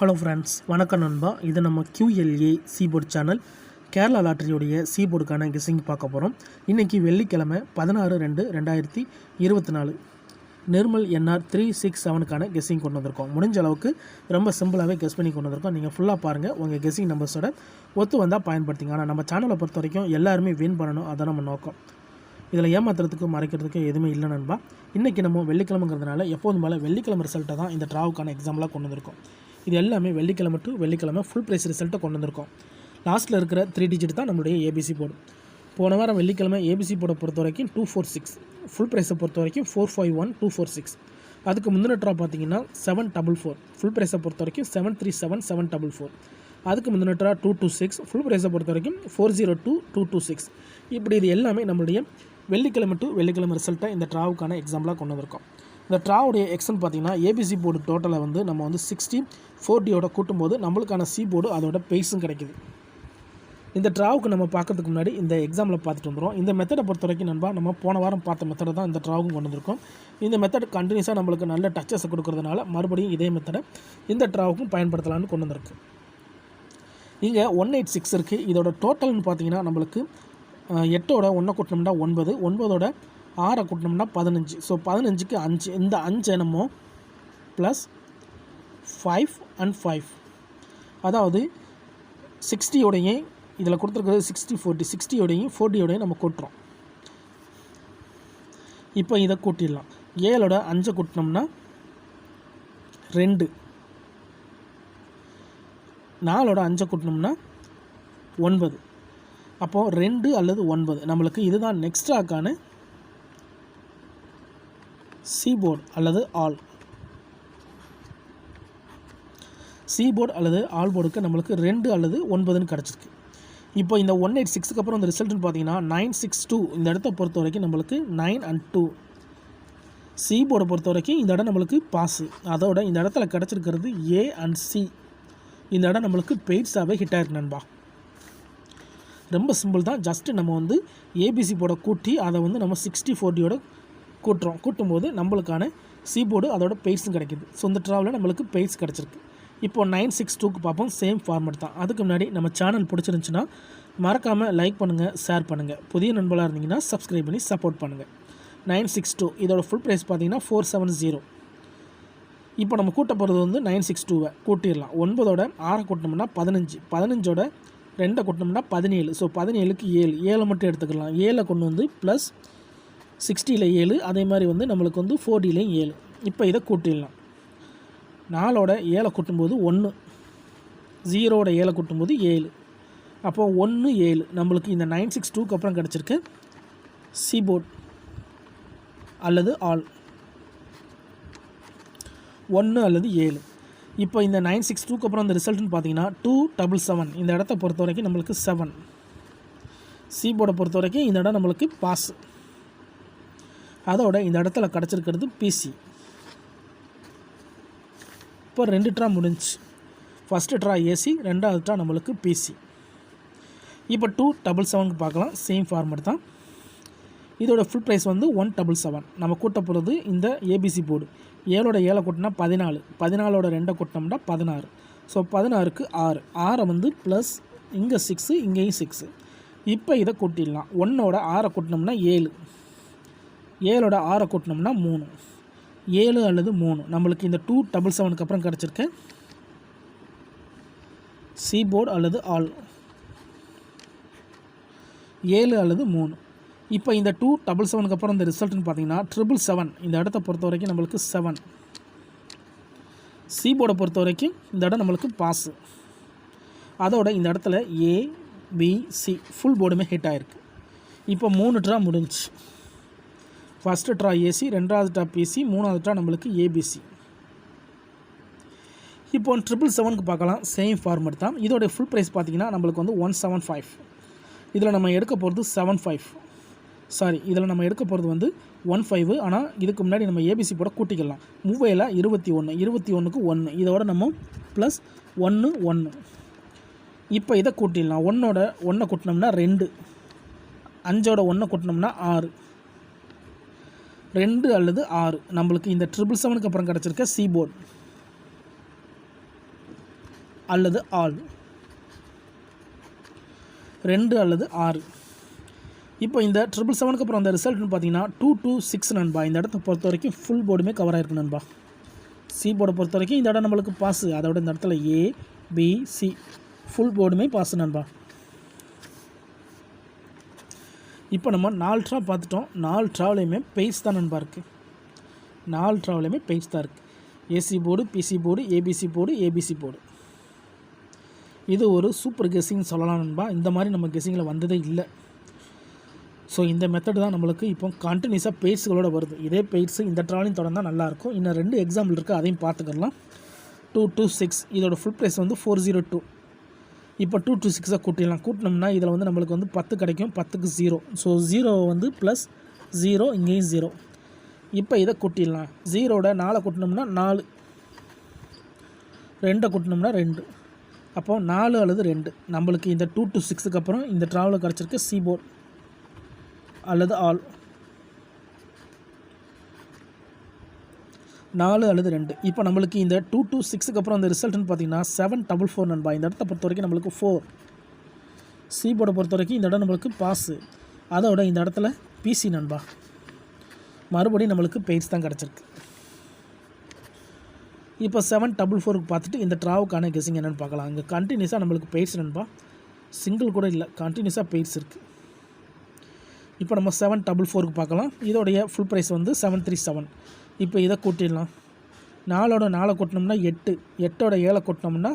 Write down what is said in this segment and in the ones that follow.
Hello friends, வணக்கம் நண்பா. இது நம்ம QLA சீபோர்டு சேனல். கேரளா லாட்டரியோடைய சீபோர்டுக்கான கெஸ்ஸிங் பார்க்க போகிறோம். இன்றைக்கி வெள்ளிக்கிழமை 16/2/2024 நிர்மல் NR 367க்கான கெஸ்ஸிங் கொண்டு வந்திருக்கோம். முடிஞ்ச அளவுக்கு ரொம்ப சிம்பிளாகவே கெஸ் பண்ணி கொண்டு வந்திருக்கோம். நீங்கள் ஃபுல்லாக பாருங்கள், உங்கள் கெஸ்ஸிங் நம்பர்ஸோட ஒத்து வந்தால் பயன்படுத்திங்க. ஆனால் நம்ம சேனலை பொறுத்த வரைக்கும் எல்லாருமே வின் பண்ணணும், அதான் நம்ம நோக்கம். இதில் ஏமாத்துறதுக்கு மறைக்கிறதுக்கு எதுவுமே இல்லை நண்பா. இன்றைக்கி நம்ம வெள்ளிக்கிழமைங்கிறதுனால எப்போதும் மேலே வெள்ளிக்கிழமை ரிசல்ட்டை தான் இந்த ட்ராவுக்கான எக்ஸாம்பிளாக கொண்டு வந்திருக்கோம். இது எல்லாமே வெள்ளிக்கிழமை டு வெள்ளிக்கிழமை ஃபுல் ப்ரைஸ் ரிசல்ட்டை கொண்டு வந்திருக்கோம். லாஸ்ட்டில் இருக்கிற 3 டிஜிட் தான் நம்மளுடைய ஏபிசி போர்டு. போன வாரம் வெள்ளிக்கிழமை ஏபிசி போர்டை பொறுத்த வரைக்கும் 246, ஃபுல் ப்ரைஸை பொறுத்த வரைக்கும் 451,246. அதுக்கு முந்தின ட்ரா பார்த்தீங்கன்னா 744, ஃபுல் ப்ரைஸை பொறுத்த வரைக்கும் 737,744. அதுக்கு முந்தின ட்ரா 226, ஃபுல் ப்ரைஸை பொறுத்த வரைக்கும் 402,226. இப்படி இது எல்லாமே நம்மளுடைய வெள்ளிக்கிழமை டு வெள்ளிக்கிழமை ரிசல்ட்டை இந்த ட்ராவுக்கான எக்ஸாம்பிளாக கொண்டு வந்திருக்கோம். இந்த ட்ராவுடைய எக்ஸன் பார்த்திங்கன்னா ஏபிசி போர்டு டோட்டலை வந்து நம்ம வந்து 60/40 கூட்டும்போது நம்மளுக்கான சி போர்டு அதோட பேஸும் கிடைக்குது. இந்த ட்ராவுக்கு நம்ம பார்க்கறதுக்கு முன்னாடி இந்த எக்ஸாம்பிள் பார்த்துட்டு வந்துடும். இந்த மெத்தடை பொறுத்த வரைக்கும் நண்பா, நம்ம போன வாரம் பார்த்த மெத்தடை தான் இந்த ட்ராவுக்கும் கொண்டு வந்திருக்கோம். இந்த மெத்தட் கண்டினியூஸாக நம்மளுக்கு நல்ல டச்சஸை கொடுக்கறதுனால மறுபடியும் இதே மெத்தடை இந்த ட்ராவுக்கும் பயன்படுத்தலான்னு கொண்டு வந்திருக்கு. இங்கே 186 இருக்குது. இதோட டோட்டல்னு பார்த்தீங்கன்னா நம்மளுக்கு 8ஓட 1 கூட்டினோம்னா 9, 9ஓட 6 கூட்டினோம்னா 15. ஸோ 15க்கு 5. இந்த 5 என்னமோ ப்ளஸ் 5 and 5, அதாவது 60ஓடையும் இதில் கொடுத்துருக்கிறது 60/40, 60ஓடையும் 40ஓடையும் நம்ம கூட்டுறோம். இப்போ இதை கூட்டிடலாம். 7ஓட 5 கூட்டினோம்னா 2, 4ஓட 5 கூட்டினோம்னா 9. அப்போது 2 அல்லது 9 நம்மளுக்கு இதுதான் நெக்ஸ்ட் ட்ராக்கான சி போர்டு அல்லது ஆல். சி போர்டு அல்லது ஆல் போர்டுக்கு நம்மளுக்கு 2 அல்லது 9ன்னு கிடச்சிருக்கு. இப்போ இந்த 186க்கு அப்புறம் இந்த ரிசல்ட்னு பார்த்தீங்கன்னா 962. இந்த இடத்த பொறுத்த வரைக்கும் நம்மளுக்கு 9 and 2. சி போர்டை பொறுத்த வரைக்கும் இந்த இடம் நம்மளுக்கு பாஸு. அதோட இந்த இடத்துல கிடச்சிருக்கிறது A and C. இந்த இடம் நம்மளுக்கு பெய்ட்ஸாகவே ஹிட் ஆயிருக்கு நண்பா. ரொம்ப சிம்பிள் தான். ஜஸ்ட்டு நம்ம வந்து ஏபிசி போர்டை கூட்டி அதை வந்து நம்ம 60/40 கூட்டுறோம். கூட்டும்போது நம்மளுக்கான சி போர்டு அதோட பெய்ட்ஸும் கிடைக்கிது. ஸோ இந்த ட்ராவில் நம்மளுக்கு பெய்ட்ஸ் கிடச்சிருக்கு. இப்போ 962க்கு பார்ப்போம். சேம் ஃபார்மெட் தான். அதுக்கு முன்னாடி நம்ம சேனல் பிடிச்சிருந்துச்சுன்னா மறக்காமல் லைக் பண்ணுங்கள், ஷேர் பண்ணுங்கள். புதிய நண்பர்களாக இருந்தீங்கன்னா சப்ஸ்கிரைப் பண்ணி சப்போர்ட் பண்ணுங்கள். 962 இதோட ஃபுல் ப்ரைஸ் பார்த்தீங்கன்னா 470. இப்போ நம்ம கூட்ட போகிறது வந்து 962வை கூட்டிடலாம். 9ஓட 6 கூட்டினோம்னா 15, 15ஓட 2 கூட்டினோம்னா 17. ஸோ 17க்கு 7, 7 மட்டும் எடுத்துக்கலாம். 7 கொண்டு வந்து ப்ளஸ் 60ல் 7, அதே மாதிரி வந்து நம்மளுக்கு வந்து 40லையும் 7. இப்போ இதை கூட்டிடலாம். 4ஓட 7 கூட்டும்போது 1, 0ஓட 7 கூட்டும்போது 7. அப்போது 1, 7 நம்மளுக்கு இந்த 962க்கு அப்புறம் கிடச்சிருக்கு சி போர்டு அல்லது ஆல் 1 அல்லது 7. இப்போ இந்த 962க்கு அப்புறம் இந்த ரிசல்ட்னு பார்த்தீங்கன்னா 277. இந்த இடத்த பொறுத்த வரைக்கும் நம்மளுக்கு 7. சி போர்டை பொறுத்த வரைக்கும் இந்த இடம் நம்மளுக்கு பாஸ். அதோட இந்த இடத்துல கிடச்சிருக்கிறது பிசி. இப்போ 2 ட்ரா முடிஞ்சு. ஃபஸ்ட்டு ட்ரா ஏசி, 2வது ட்ரா நம்மளுக்கு பிசி. இப்போ 277க்கு பார்க்கலாம். சேம் ஃபார்மெட் தான். இதோட ஃபுல் ப்ரைஸ் வந்து 177. நம்ம கூட்ட போகிறது இந்த ஏபிசி போர்டு. 7ஓட 7 கூட்டினா 14, 14ஓட 2 கூட்டினோம்னா 16. ஸோ 16க்கு 6, 6 வந்து ப்ளஸ் இங்கே 6, இங்கேயும் 6. இப்போ இதை கூட்டிடலாம். 1ஓட 6 கூட்டினோம்னா 7, 7ஓட 6 கூட்டினோம்னா 3, 7 அல்லது 3 நம்மளுக்கு இந்த 277க்கு அப்புறம் கிடச்சிருக்க சி போர்டு அல்லது ஆல் 7 அல்லது 3. இப்போ இந்த 277க்கு அப்புறம் இந்த ரிசல்ட்னு பார்த்தீங்கன்னா 777. இந்த இடத்த பொறுத்த வரைக்கும் நம்மளுக்கு 7. சி போர்டை பொறுத்த வரைக்கும் இந்த இடம் நம்மளுக்கு பாஸு. அதோட இந்த இடத்துல ABC ஃபுல் போர்டுமே ஹிட் ஆகிருக்கு. இப்போ 3 ட்ரா முடிஞ்சு. ஃபஸ்ட்டு ட்ரா ஏசி, 2வது ட்ரா பிசி, 3வது ட்ரா நம்மளுக்கு ஏபிசி. இப்போ 777க்கு பார்க்கலாம். சேம் ஃபார்மெட் தான். இதோடைய ஃபுல் ப்ரைஸ் பார்த்திங்கன்னா நம்மளுக்கு வந்து 175. இதில் நம்ம எடுக்க போகிறது 75. இதில் நம்ம எடுக்க போகிறது வந்து 15. ஆனால் இதுக்கு முன்னாடி நம்ம ஏபிசி போட கூட்டிக்கலாம். 3 21, 21க்கு 1, இதோட நம்ம ப்ளஸ் 1, 1. இப்போ இதை கூட்டிடலாம். 1ஓட 1 கூட்டினோம்னா 2, 5ஓட 1 கூட்டினோம்னா 6, 2 அல்லது 6 நம்மளுக்கு இந்த 777க்கு அப்புறம் கிடச்சிருக்க சி போர்டு. அல்லது ஆல், 2 அல்லது 6. இப்போ இந்த 777க்கு அப்புறம் அந்த ரிசல்ட்னு பார்த்தீங்கன்னா 2 to 6 நண்பா. இந்த இடத்த பொறுத்த வரைக்கும் ஃபுல் போர்டுமே கவர் ஆகிருக்கு நண்பா. சி போர்டை பொறுத்த வரைக்கும் இந்த இடம் நம்மளுக்கு பாஸு, அதோட இந்த இடத்துல ஏ பி சி ஃபுல் போர்டுமே பாஸு நண்பா. இப்போ நம்ம 4 ட்ரா பார்த்துட்டோம். 4 ட்ராவிலையுமே பெய்ஸ் தான் நண்பா இருக்குது. 4 ட்ராவிலையுமே பெய்ஸ் தான் இருக்குது. AC board, BC board, ABC board, ABC board. இது ஒரு சூப்பர் கெஸ்ஸிங் சொல்லலாம் நண்பா. இந்த மாதிரி நம்ம கெஸ்ஸிங்கில் வந்ததே இல்லை. ஸோ இந்த மெத்தட் தான் நம்மளுக்கு இப்போ கண்டினியூஸாக பெய்ட்ஸுகளோட வருது. இதே பெய்ட்ஸு இந்த ட்ராவலிங் தொடர்ந்தால் நல்லாயிருக்கும். இன்னும் 2 எக்ஸாம்பிள் இருக்குது, அதையும் பார்த்துக்கலாம். 2 to 6 இதோட ஃபுல் ப்ரைஸ் வந்து 402. இப்போ 2 to 6 கூட்டிடலாம். கூட்டினோம்னா இதில் வந்து நம்மளுக்கு வந்து 10 கிடைக்கும். 10க்கு 0. ஸோ 0 வந்து ப்ளஸ் 0, இங்கேயும் 0. இப்போ இதை கூட்டிடலாம். 0வோட 4 கூட்டினோம்னா 4, 2 கூட்டினோம்னா 2. அப்போது 4 அல்லது 2 நம்மளுக்கு இந்த 2 to 6க்கு அப்புறம் இந்த ட்ராவலில் கிடச்சிருக்கு சி போர்ட் அல்லது ஆல், 4 அல்லது 2. இப்போ நம்மளுக்கு இந்த 2 to 6க்கு அப்புறம் அந்த ரிசல்ட்னு பார்த்தீங்கன்னா 744 நண்பா. இந்த இடத்த பொறுத்த வரைக்கும் நம்மளுக்கு 4. சி போர்டை பொறுத்த வரைக்கும் இந்த இடம் நம்மளுக்கு பாஸு, அதோட இந்த இடத்துல பிசி நண்பா. மறுபடியும் நம்மளுக்கு பெய்ட்ஸ் தான் கிடச்சிருக்கு. இப்போ 744க்கு பார்த்துட்டு இந்த ட்ராவுக்கான கெஸ்ஸிங் என்னென்னு பார்க்கலாம். இங்கே கண்டினியூஸாக நம்மளுக்கு பெய்ட்ஸ் நண்பா, சிங்கிள் கூட இல்லை, கண்டினியூஸாக பெய்ட்ஸ் இருக்குது. இப்போ நம்ம 744க்கு பார்க்கலாம். இதோடைய ஃபுல் ப்ரைஸ் வந்து 737. இப்போ இதை கூட்டிடலாம். 4ஓட 4 கூட்டினோம்னா 8, 8ஓட 7 கூட்டினோம்னா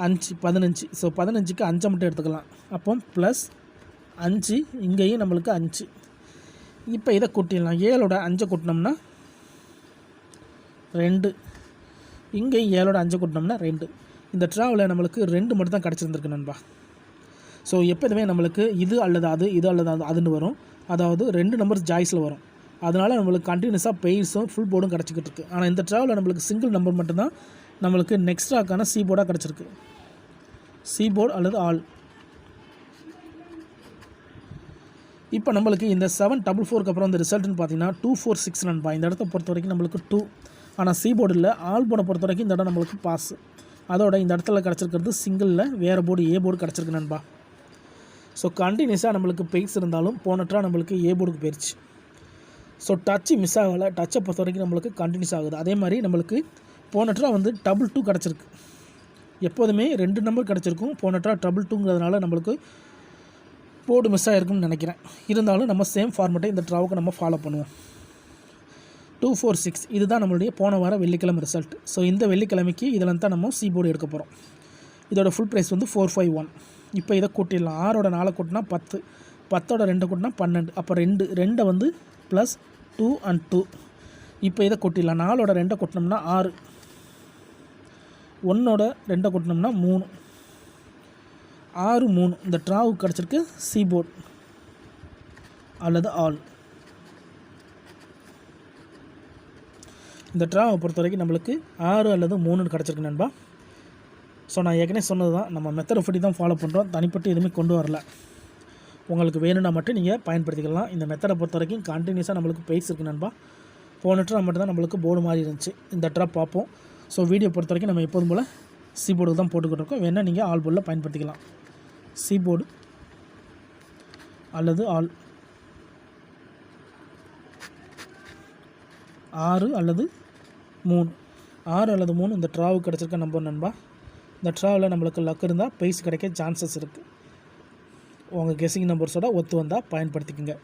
5, 15. ஸோ 15க்கு 5 மட்டும் எடுத்துக்கலாம். அப்போ ப்ளஸ் 5, இங்கேயும் நம்மளுக்கு 5. இப்போ இதை கூட்டிடலாம். 7ஓட 5 கூட்டினோம்னா 2, இங்கேயும் 7ஓட 5 கூட்டினோம்னா 2. இந்த ட்ராவலில் நம்மளுக்கு 2 மட்டும் தான் கிடச்சிருந்துருக்கு நண்பா. ஸோ எப்போதுமே நம்மளுக்கு இது அல்லது அது, இது அல்லது அது அதுன்னு வரும். அதாவது 2 நம்பர்ஸ் ஜாய்ஸில் வரும். அதனால் நம்மளுக்கு கண்டினியூஸாக பெய்ஸும் ஃபுல் போர்டும் கிடச்சிக்கிட்டு இருக்குது. ஆனால் இந்த ட்ராவலில் நம்மளுக்கு சிங்கிள் நம்பர் மட்டும்தான் நம்மளுக்கு நெக்ஸ்ட் ட்ராக்கான சி போர்டாக கிடச்சிருக்கு. சி போர்டு அல்லது ஆல். இப்போ நம்மளுக்கு இந்த 744க்கு அப்புறம் இந்த ரிசல்ட்னு பார்த்தீங்கன்னா 246 நண்பா. இந்த இடத்த பொறுத்த வரைக்கும் நம்மளுக்கு 2. ஆனால் சி போர்டு இல்லை, ஆல் போர்டை பொறுத்த வரைக்கும் இந்த இடம் நம்மளுக்கு பாஸ். அதோட இந்த இடத்துல கிடச்சிருக்கிறது சிங்கிளில் வேறு போர்டு ஏ போர்டு கிடச்சிருக்கு நண்பா. ஸோ கண்டினியூஸாக நம்மளுக்கு பெய்ஸ் இருந்தாலும் போனட்ரா நம்மளுக்கு ஏ போர்டுக்கு போயிடுச்சு. ஸோ டச்சு மிஸ் ஆகலை. டச்சை பொறுத்த வரைக்கும் நம்மளுக்கு கண்டினியூஸ் ஆகுது. அதே மாதிரி நம்மளுக்கு போனட்ரா வந்து 2 கிடச்சிருக்கு. எப்போதுமே 2 நம்பர் கிடச்சிருக்கும். போனட்ரா 2ங்கிறதுனால நம்மளுக்கு போர்டு மிஸ் ஆகிருக்குன்னு நினைக்கிறேன். இருந்தாலும் நம்ம சேம் ஃபார்மெட்டை இந்த ட்ராவுக்கு நம்ம ஃபாலோ பண்ணுவோம். 246 இதுதான் நம்மளுடைய போன வாரம் வெள்ளிக்கிழமை ரிசல்ட். ஸோ இந்த வெள்ளிக்கிழமைக்கு இதில் தான் நம்ம சி போர்டு எடுக்க போகிறோம். இதோட ஃபுல் ப்ரைஸ் வந்து 451. இப்போ இதை கூட்டிடலாம். 6ஓட 4 கூட்டினா 10, 10ஓட 2 கூட்டினா 12. அப்போ 2 வந்து ப்ளஸ் 2 and 2. இப்போ இதை கூட்டிடலாம். 4ஓட 2 கூட்டினோம்னா 6, 1ஓட 2 கூட்டினோம்னா 3, 6, 3. இந்த ட்ராவுக்கு கிடச்சிருக்கு சி போர்டு அல்லது ஆல். இந்த ட்ராவை பொறுத்த வரைக்கும் நம்மளுக்கு 6 அல்லது 3 கிடச்சிருக்கு நண்பா. ஸோ நான் ஏற்கனவே சொன்னது தான், நம்ம மெத்தட் படி தான் ஃபாலோ பண்ணுறோம். தனிப்பட்டு எதுவுமே கொண்டு வரல. உங்களுக்கு வேணும்னா மட்டும் நீங்கள் பயன்படுத்திக்கலாம். இந்த மெத்தடை பொறுத்த வரைக்கும் கண்டினியூஸாக நம்மளுக்கு பெய்ஸ் இருக்குது நண்பா. போன ட்ரா மட்டும் தான் நம்மளுக்கு போர்டு மாதிரி இருந்துச்சு. இந்த ட்ரா பார்ப்போம். ஸோ வீடியோ பொறுத்த வரைக்கும் நம்ம எப்போதும் போல் சி போர்டு தான் போட்டுக்கிட்டு இருக்கோம். வேணால் நீங்கள் ஆல் போர்டில் பயன்படுத்திக்கலாம். சி போர்டு அல்லது ஆல், 6 அல்லது 3, 6 அல்லது 3 இந்த ட்ராவுக்கு கிடச்சிருக்க நம்பர் நண்பா. இந்த ட்ராவில் நம்மளுக்கு லக் இருந்தால் ப்ரைஸ் கிடைக்க சான்சஸ் இருக்குது. உங்கள் கெஸ்ஸிங் நம்பர்ஸோட ஒத்து வந்தால் பயன்படுத்திக்கோங்க.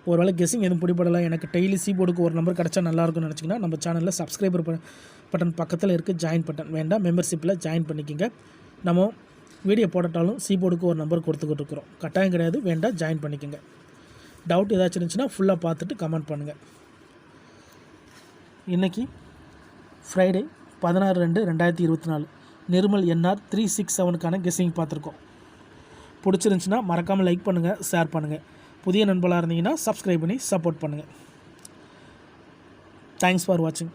ஒரு வேளை கெஸ்ஸிங் எதுவும் பிடிப்படலை, எனக்கு டெய்லி சி போர்டுக்கு ஒரு நம்பர் கிடச்சா நல்லாயிருக்கும்னு நினச்சிங்கன்னா நம்ம சேனலில் சப்ஸ்கிரைபர் பட்டன் பக்கத்தில் இருக்குது ஜாயின் பட்டன், வேண்டாம் மெம்பர்ஷிப்பில் ஜாயின் பண்ணிக்கோங்க. நம்ம வீடியோ போட்டாலும் சி போர்டுக்கு ஒரு நம்பர் கொடுத்துக்கிட்டு இருக்கிறோம். கட்டாயம் கிடையாது, வேண்டாம் ஜாயின் பண்ணிக்கோங்க. டவுட் ஏதாச்சும் இருந்துச்சுன்னா ஃபுல்லாக பார்த்துட்டு கமெண்ட் பண்ணுங்கள். இன்றைக்கி ஃப்ரைடே 16/2/2024 நிர்மல் என்ஆர் 367க்கான கெஸ்ஸிங் பார்த்துருக்கோம். பிடிச்சிருந்துச்சின்னா மறக்காமல் லைக் பண்ணுங்கள், ஷேர் பண்ணுங்கள். புதிய நண்பர்களாக இருந்தீங்கன்னா சப்ஸ்கிரைப் பண்ணி சப்போர்ட் பண்ணுங்கள். தேங்க்ஸ் ஃபார் வாட்சிங்.